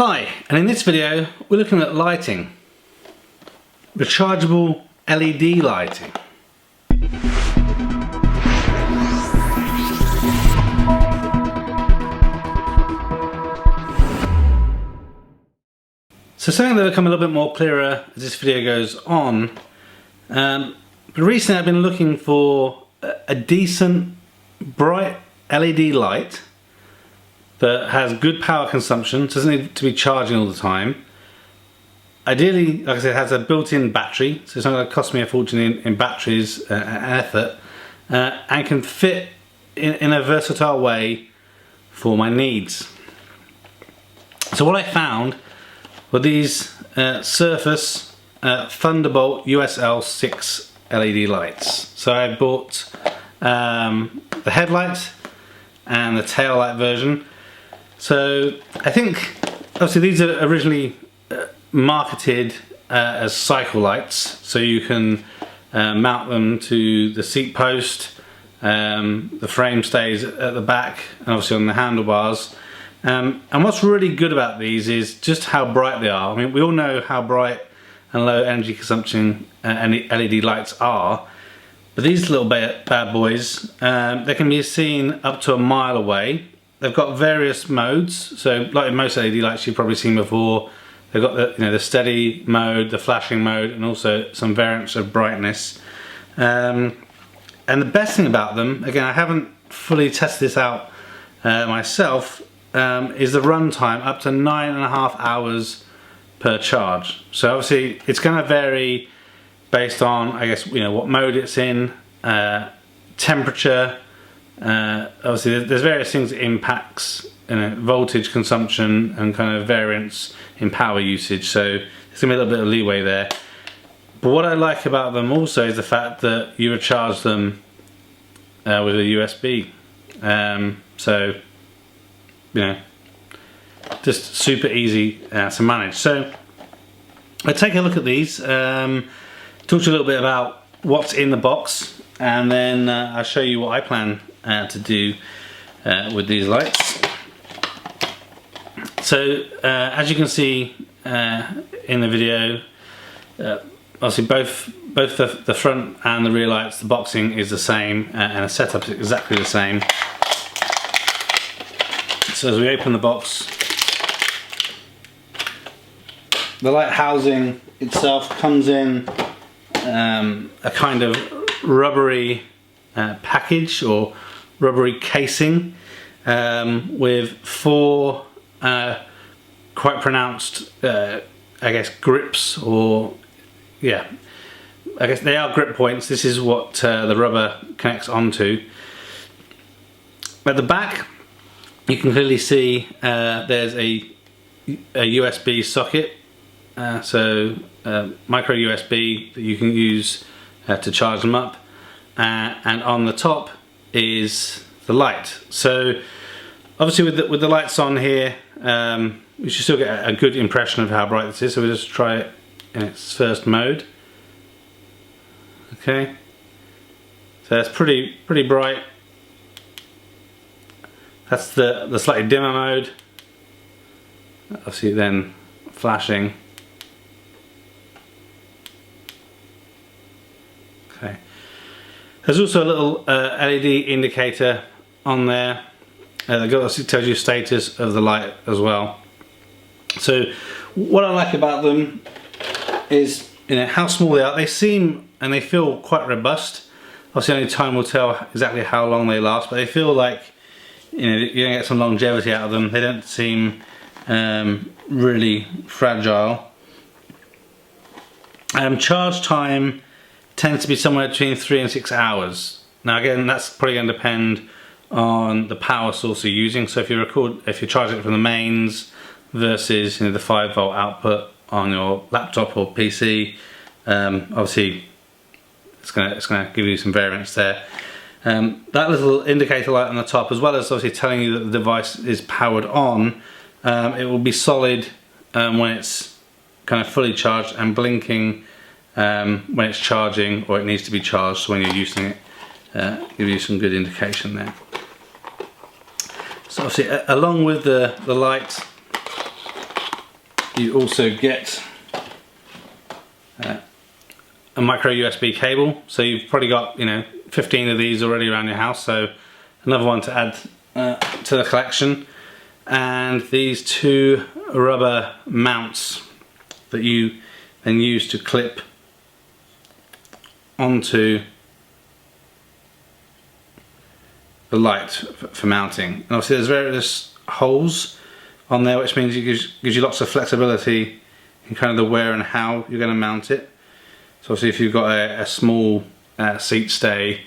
Hi, and in this video we're looking at lighting. Rechargeable LED lighting. So something that will become a little bit more clearer as this video goes on. But recently I've been looking for a decent bright LED light that has good power consumption, doesn't need to be charging all the time. Ideally, like I said, it has a built-in battery, so it's not going to cost me a fortune in batteries and effort, and can fit in a versatile way for my needs. So what I found were these Serfas Thunderbolt USL-6 LED lights. So I bought the headlight and the tail light version. So I think obviously these are originally marketed as cycle lights, so you can mount them to the seat post. The frame stays at the back and obviously on the handlebars. And what's really good about these is just how bright they are. I mean, we all know how bright and low energy consumption LED lights are, but these little bad boys, they can be seen up to a mile away. They've got various modes, so like in most LED lights you've probably seen before, they've got the steady mode, the flashing mode, and also some variants of brightness. And the best thing about them, again, I haven't fully tested this out myself, is the runtime up to 9.5 hours per charge. So obviously it's going to vary based on, I guess, what mode it's in, temperature. Obviously there's various things that impacts voltage consumption and kind of variance in power usage, so there's gonna be a little bit of leeway there. But what I like about them also is the fact that you recharge them with a USB, so just super easy to manage. So I take a look at these, talk to you a little bit about what's in the box, and then I'll show you what I plan to do with these lights. So as you can see in the video, obviously both the front and the rear lights, the boxing is the same and the setup is exactly the same. So as we open the box, the light housing itself comes in a kind of rubbery package or rubbery casing with four quite pronounced I guess grips, or I guess they are grip points. This is what the rubber connects onto. At the back you can clearly see there's a USB socket, so micro USB that you can use to charge them up, and on the top is the light. So obviously with the lights on here, you should still get a good impression of how bright this is. So we'll just try it in its first mode. Okay, so that's pretty bright. That's the slightly dimmer mode. Obviously then flashing. Okay. There's also a little LED indicator on there that obviously tells you status of the light as well. So what I like about them is how small they are. They seem and they feel quite robust. Obviously only time will tell exactly how long they last, but they feel like you're gonna get some longevity out of them. They don't seem really fragile. Charge time tends to be somewhere between 3 and 6 hours. Now again, that's probably going to depend on the power source you're using. So if you're charging it from the mains versus the 5-volt output on your laptop or PC, obviously it's gonna give you some variance there. That little indicator light on the top, as well as obviously telling you that the device is powered on, it will be solid when it's kind of fully charged, and blinking when it's charging or it needs to be charged. So when you're using it, give you some good indication there. So obviously along with the light you also get a micro USB cable. So you've probably got 15 of these already around your house, so another one to add to the collection. And these two rubber mounts that you then use to clip onto the light for mounting. And obviously there's various holes on there, which means it gives you lots of flexibility in kind of the where and how you're going to mount it. So obviously if you've got a small seat stay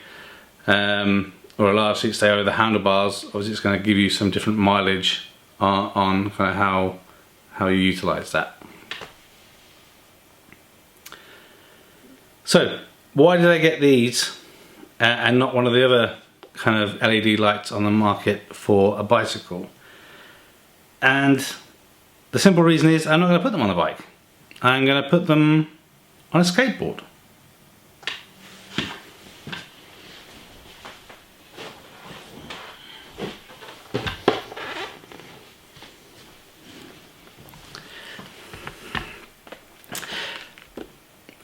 or a large seat stay over the handlebars, obviously it's going to give you some different mileage on kind of how you utilize that. So why did I get these and not one of the other kind of LED lights on the market for a bicycle? And the simple reason is I'm not going to put them on a bike. I'm going to put them on a skateboard.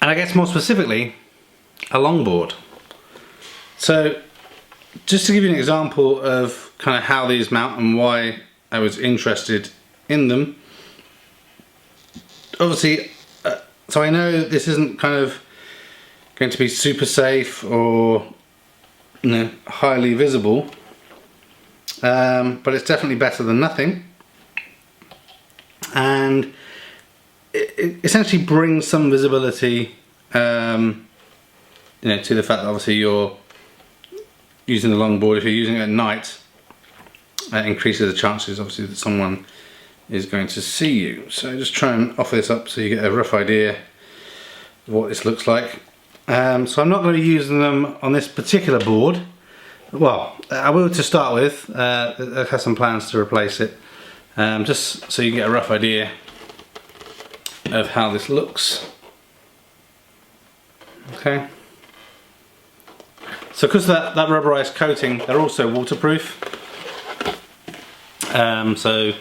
And I guess more specifically, a longboard. So just to give you an example of kind of how these mount and why I was interested in them. Obviously, so I know this isn't kind of going to be super safe or highly visible, but it's definitely better than nothing. And it essentially brings some visibility to the fact that obviously you're using the longboard. If you're using it at night, it increases the chances obviously that someone is going to see you. So just try and offer this up so you get a rough idea of what this looks like. So I'm not going to be using them on this particular board. Well, I will to start with. I have some plans to replace it, just so you get a rough idea of how this looks. Okay. So because that rubberized coating, they're also waterproof. So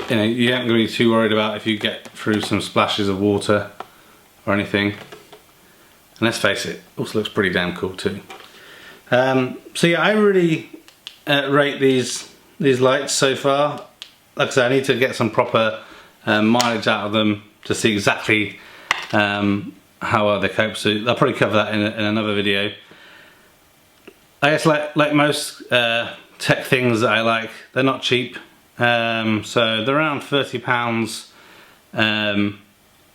you aren't going to be too worried about if you get through some splashes of water or anything. And let's face it, also looks pretty damn cool too. So yeah, I really rate these lights so far. Like I said, I need to get some proper mileage out of them to see exactly how well they cope. So I'll probably cover that in another video. I guess like most tech things that I like, they're not cheap. So they're around £30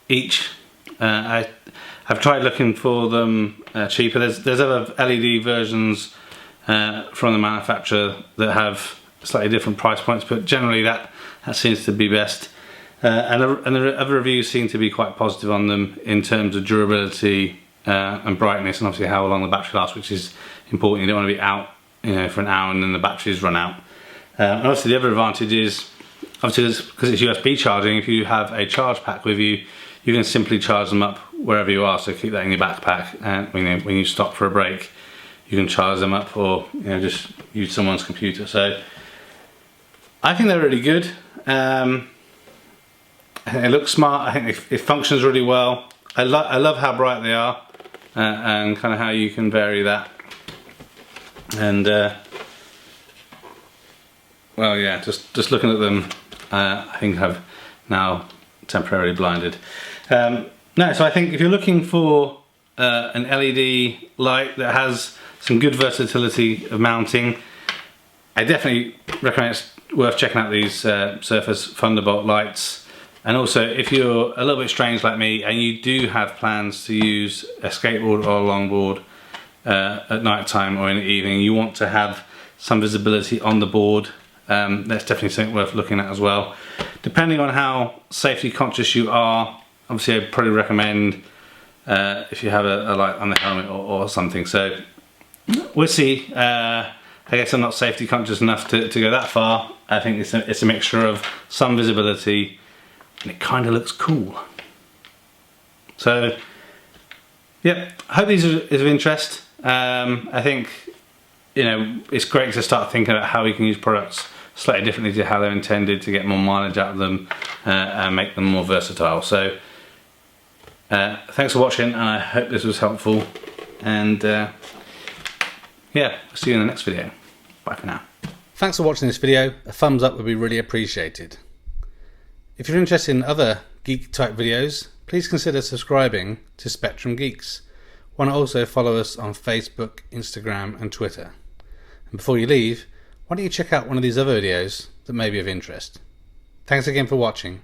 each. I've tried looking for them cheaper. There's other LED versions from the manufacturer that have slightly different price points, but generally that seems to be best. And the other reviews seem to be quite positive on them in terms of durability and brightness, and obviously how long the battery lasts, which is important. You don't want to be out for an hour and then the batteries run out. And obviously the other advantage is, obviously because it's USB charging, if you have a charge pack with you, you can simply charge them up wherever you are. So keep that in your backpack, and when you stop for a break, you can charge them up, or just use someone's computer. So I think they're really good. I think they look smart. I think it functions really well. I love how bright they are, and kind of how you can vary that. And well, yeah, just looking at them, I think I've now temporarily blinded. No, so I think if you're looking for an LED light that has some good versatility of mounting, I definitely recommend it's worth checking out these Serfas Thunderbolt lights. And also, if you're a little bit strange like me and you do have plans to use a skateboard or a longboard at night time or in the evening, you want to have some visibility on the board, that's definitely something worth looking at as well. Depending on how safety conscious you are, obviously I'd probably recommend if you have a light on the helmet or something. So we'll see. I guess I'm not safety conscious enough to go that far. I think it's a mixture of some visibility, and it kind of looks cool. So yeah, I hope these are of interest. I think it's great to start thinking about how we can use products slightly differently to how they're intended, to get more mileage out of them, and make them more versatile. So thanks for watching, and I hope this was helpful, and yeah, I'll see you in the next video. Bye for now. Thanks for watching this video. A thumbs up would be really appreciated. If you're interested in other geek type videos, please consider subscribing to Spectrum Geeks. Why not also follow us on Facebook, Instagram and Twitter. And before you leave, why don't you check out one of these other videos that may be of interest. Thanks again for watching.